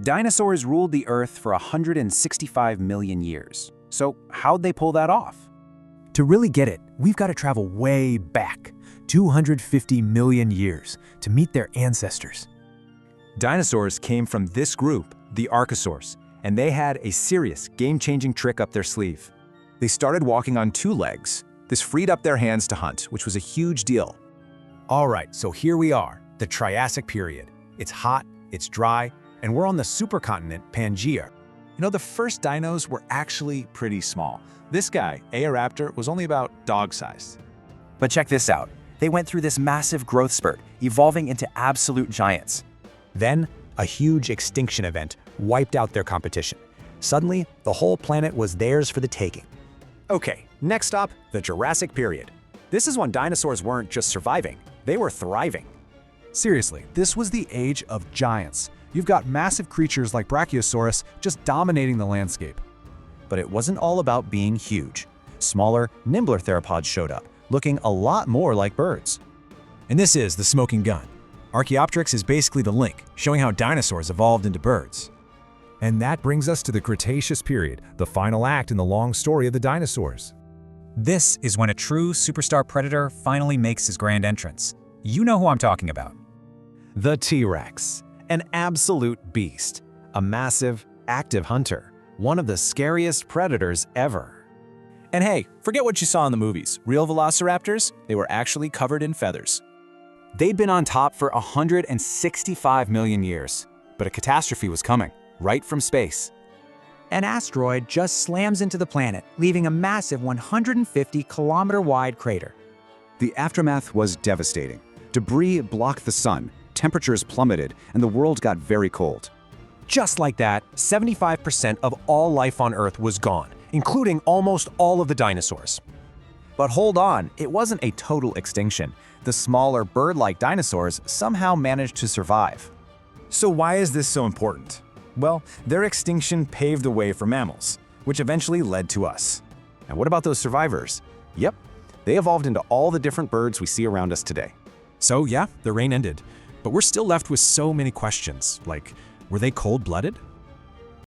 Dinosaurs ruled the Earth for 165 million years. So how'd they pull that off? To really get it, we've got to travel way back, 250 million years, to meet their ancestors. Dinosaurs came from this group, the Archosaurs, and they had a serious, game-changing trick up their sleeve. They started walking on two legs. This freed up their hands to hunt, which was a huge deal. All right, so here we are, the Triassic Period. It's hot, it's dry, and we're on the supercontinent Pangaea. You know, the first dinos were actually pretty small. This guy, Eoraptor, was only about dog-sized. But check this out. They went through this massive growth spurt, evolving into absolute giants. Then, a huge extinction event wiped out their competition. Suddenly, the whole planet was theirs for the taking. Okay, next up, the Jurassic Period. This is when dinosaurs weren't just surviving, they were thriving. Seriously, this was the age of giants. You've got massive creatures like Brachiosaurus just dominating the landscape. But it wasn't all about being huge. Smaller, nimbler theropods showed up, looking a lot more like birds. And this is the smoking gun. Archaeopteryx is basically the link, showing how dinosaurs evolved into birds. And that brings us to the Cretaceous period, the final act in the long story of the dinosaurs. This is when a true superstar predator finally makes his grand entrance. You know who I'm talking about. The T-Rex, an absolute beast, a massive, active hunter, one of the scariest predators ever. And hey, forget what you saw in the movies. Real velociraptors, they were actually covered in feathers. They'd been on top for 165 million years, but a catastrophe was coming, right from space. An asteroid just slams into the planet, leaving a massive 150-kilometer-wide crater. The aftermath was devastating. Debris blocked the sun, temperatures plummeted, and the world got very cold. Just like that, 75% of all life on Earth was gone, including almost all of the dinosaurs. But hold on, it wasn't a total extinction. The smaller bird-like dinosaurs somehow managed to survive. So why is this so important? Well, their extinction paved the way for mammals, which eventually led to us. And what about those survivors? Yep, they evolved into all the different birds we see around us today. So yeah, the reign ended. But we're still left with so many questions, like, were they cold-blooded?